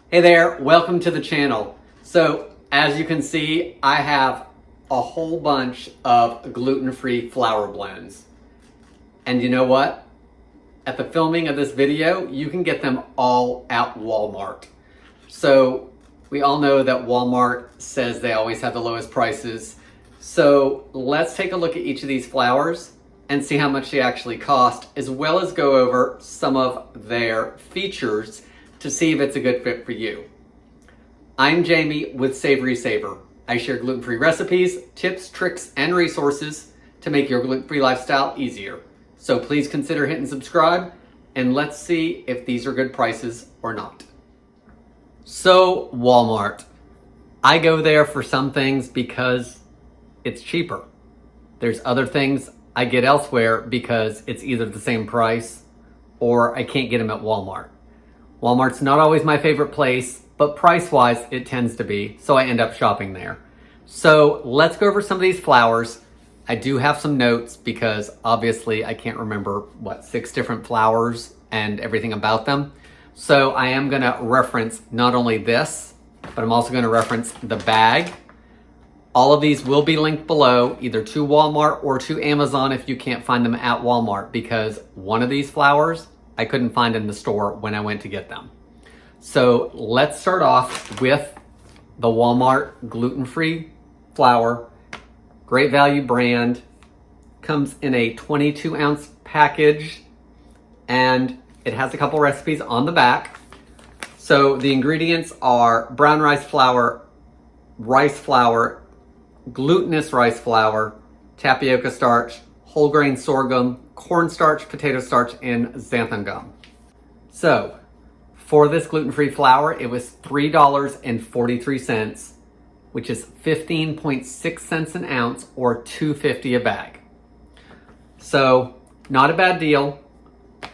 Hey there, welcome to the channel. So as you can see, I have a whole bunch of gluten-free flour blends. And you know what? At the filming of this video, you can get them all at Walmart. So we all know that Walmart says they always have the lowest prices. So let's take a look at each of these flours and see how much they actually cost, as well as go over some of their features to see if it's a good fit for you. I'm Jamie with SavorySaver. I share gluten-free recipes, tips, tricks, and resources to make your gluten-free lifestyle easier. So please consider hitting subscribe, and let's see if these are good prices or not. So Walmart. I go there for some things because it's cheaper. There's other things I get elsewhere because it's either the same price or I can't get them at Walmart. Walmart's not always my favorite place, but price-wise, it tends to be, so I end up shopping there. So let's go over some of these flours. I do have some notes because obviously I can't remember, 6 different flours and everything about them. So I am gonna reference not only this, but I'm also gonna reference the bag. All of these will be linked below, either to Walmart or to Amazon if you can't find them at Walmart, because one of these flours I couldn't find in the store when I went to get them. So let's start off with the Walmart gluten-free flour, great value brand, comes in a 22-ounce package, and it has a couple recipes on the back. So the ingredients are brown rice flour, glutinous rice flour, tapioca starch, whole grain sorghum, cornstarch, potato starch, and xanthan gum. So for this gluten-free flour, it was $3.43, which is 15.6 cents an ounce or $2.50 a bag. So not a bad deal.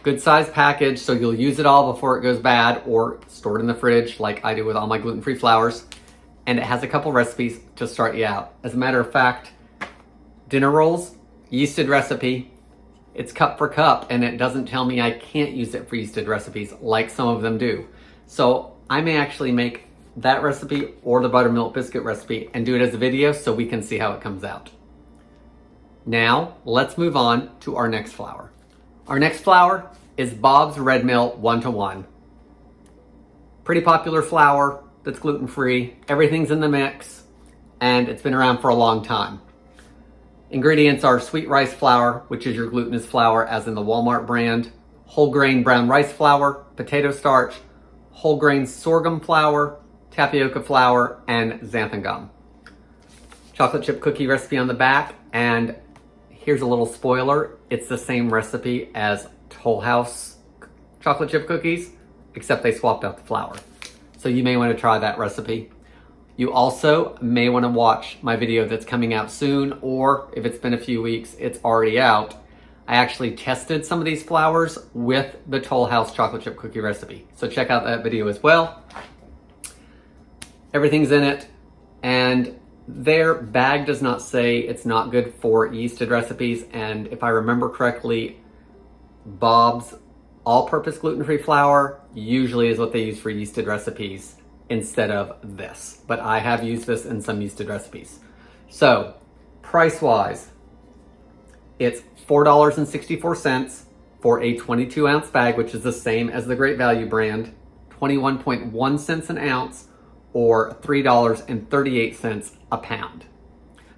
Good size package, so you'll use it all before it goes bad or store it in the fridge like I do with all my gluten-free flours. And it has a couple recipes to start you out. As a matter of fact, dinner rolls, yeasted recipe. It's cup for cup, and it doesn't tell me I can't use it for yeasted recipes like some of them do. So I may actually make that recipe or the buttermilk biscuit recipe and do it as a video so we can see how it comes out. Now, let's move on to our next flour. Our next flour is Bob's Red Mill 1-to-1. Pretty popular flour that's gluten-free. Everything's in the mix, and it's been around for a long time. Ingredients are sweet rice flour, which is your glutinous flour as in the Walmart brand, whole grain brown rice flour, potato starch, whole grain sorghum flour, tapioca flour, and xanthan gum. Chocolate chip cookie recipe on the back, and here's a little spoiler. It's the same recipe as Toll House chocolate chip cookies, except they swapped out the flour. So you may want to try that recipe. You also may want to watch my video that's coming out soon, or if it's been a few weeks, it's already out. I actually tested some of these flours with the Toll House chocolate chip cookie recipe. So check out that video as well. Everything's in it, and their bag does not say it's not good for yeasted recipes. And if I remember correctly, Bob's all-purpose gluten-free flour usually is what they use for yeasted recipes instead of this, but I have used this in some yeasted recipes. So price-wise, it's $4.64 for a 22-ounce bag, which is the same as the Great Value brand, 21.1 cents an ounce or $3.38 a pound.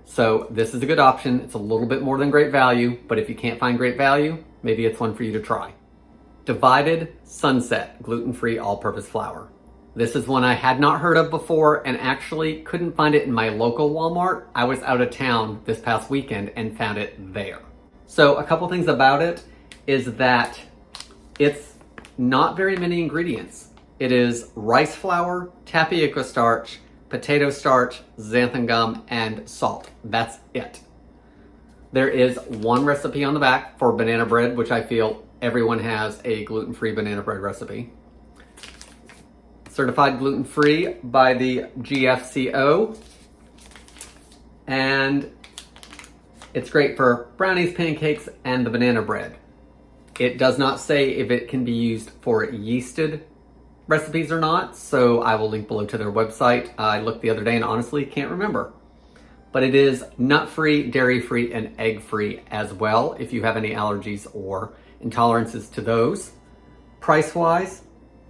So this is a good option. It's a little bit more than Great Value, but if you can't find Great Value, maybe it's one for you to try. Divided Sunset gluten-free all-purpose flour. This is one I had not heard of before and actually couldn't find it in my local Walmart. I was out of town this past weekend and found it there. So a couple things about it is that it's not very many ingredients. It is rice flour, tapioca starch, potato starch, xanthan gum, and salt. That's it. There is one recipe on the back for banana bread, which I feel everyone has a gluten-free banana bread recipe. Certified gluten-free by the GFCO. And it's great for brownies, pancakes, and the banana bread. It does not say if it can be used for yeasted recipes or not, so I will link below to their website. I looked the other day and honestly can't remember. But it is nut-free, dairy-free, and egg-free as well if you have any allergies or intolerances to those. Price-wise,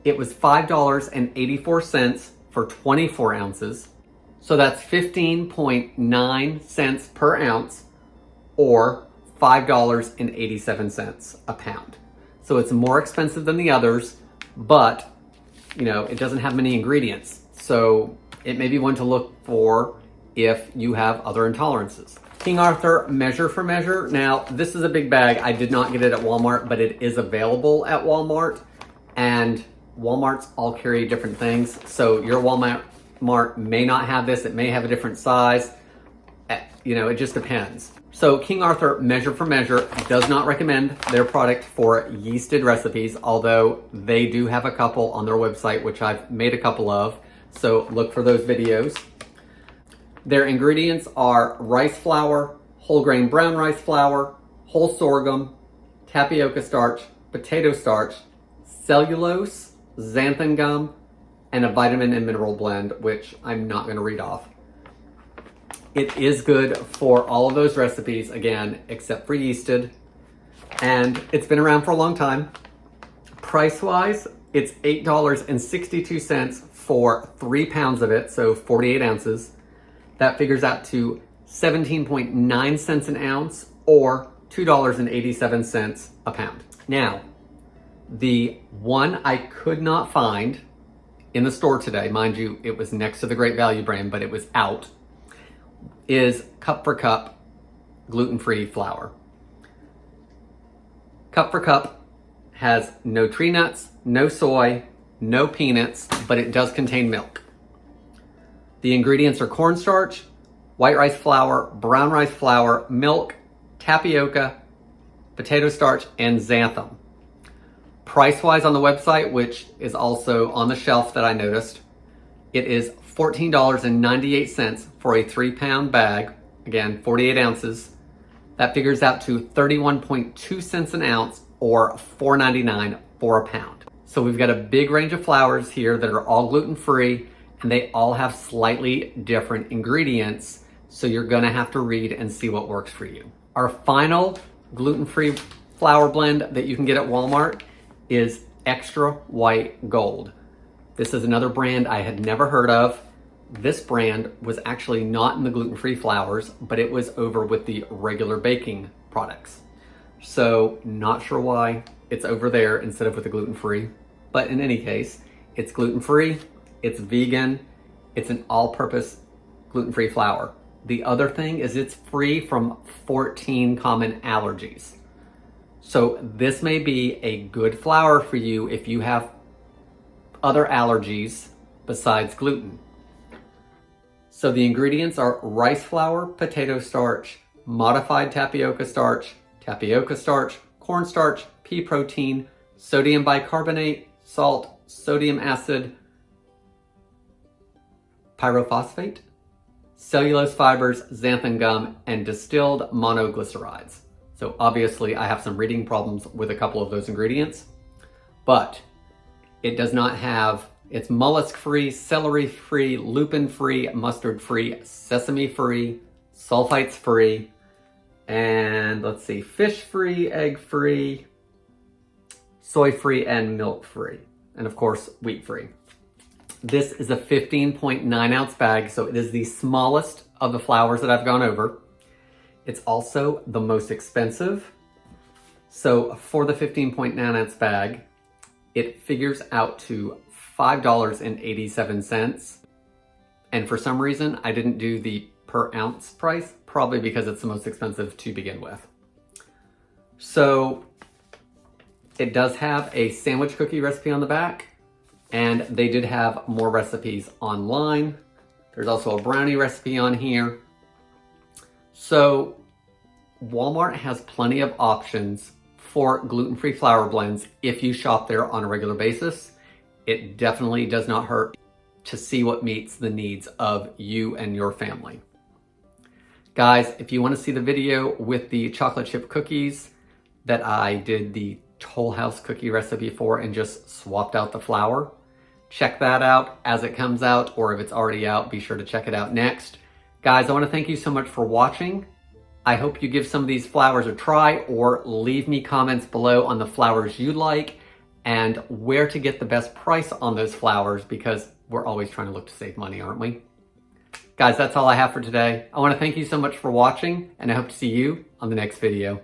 it was $5.84 for 24 ounces. So that's 15.9 cents per ounce or $5.87 a pound. So it's more expensive than the others, but it doesn't have many ingredients. So it may be one to look for if you have other intolerances. King Arthur Measure for Measure. Now, this is a big bag. I did not get it at Walmart, but it is available at Walmart. And Walmarts all carry different things. So your Walmart may not have this. It may have a different size. It just depends. So King Arthur Measure for Measure does not recommend their product for yeasted recipes, although they do have a couple on their website, which I've made a couple of. So look for those videos. Their ingredients are rice flour, whole grain brown rice flour, whole sorghum, tapioca starch, potato starch, cellulose, xanthan gum, and a vitamin and mineral blend, which I'm not going to read off. It is good for all of those recipes, again, except for yeasted, and it's been around for a long time. Price-wise, it's $8.62 for 3 pounds of it, so 48 ounces. That figures out to 17.9 cents an ounce or $2.87 a pound. Now, the one I could not find in the store today, mind you, it was next to the Great Value brand, but it was out, is Cup for Cup gluten-free flour. Cup for Cup has no tree nuts, no soy, no peanuts, but it does contain milk. The ingredients are cornstarch, white rice flour, brown rice flour, milk, tapioca, potato starch, and xanthan. Price-wise on the website, which is also on the shelf that I noticed, it is $14.98 for a 3-pound bag. Again, 48 ounces. That figures out to 31.2 cents an ounce or $4.99 for a pound. So we've got a big range of flours here that are all gluten-free, and they all have slightly different ingredients, so you're gonna have to read and see what works for you. Our final gluten-free flour blend that you can get at Walmart is Extra White Gold. This is another brand I had never heard of. This brand was actually not in the gluten-free flours, but it was over with the regular baking products. So not sure why it's over there instead of with the gluten-free, but in any case, it's gluten-free, it's vegan, it's an all-purpose gluten-free flour. The other thing is it's free from 14 common allergies. So this may be a good flour for you if you have other allergies besides gluten. So the ingredients are rice flour, potato starch, modified tapioca starch, cornstarch, pea protein, sodium bicarbonate, salt, sodium acid, pyrophosphate, cellulose fibers, xanthan gum, and distilled monoglycerides. So obviously I have some reading problems with a couple of those ingredients, but it does not have, it's mollusk-free, celery-free, lupin-free, mustard-free, sesame-free, sulfites-free, and let's see, fish-free, egg-free, soy-free, and milk-free, and of course, wheat-free. This is a 15.9 ounce bag, so it is the smallest of the flours that I've gone over. It's also the most expensive. So for the 15.9 ounce bag, it figures out to $5.87. And for some reason, I didn't do the per ounce price, probably because it's the most expensive to begin with. So it does have a sandwich cookie recipe on the back, and they did have more recipes online. There's also a brownie recipe on here. So Walmart has plenty of options for gluten-free flour blends if you shop there on a regular basis. It definitely does not hurt to see what meets the needs of you and your family. Guys, if you want to see the video with the chocolate chip cookies that I did the Toll House cookie recipe for and just swapped out the flour, check that out as it comes out, or if it's already out, be sure to check it out next. Guys, I want to thank you so much for watching. I hope you give some of these flowers a try, or leave me comments below on the flowers you like and where to get the best price on those flowers, because we're always trying to look to save money, aren't we? Guys, that's all I have for today. I want to thank you so much for watching, and I hope to see you on the next video.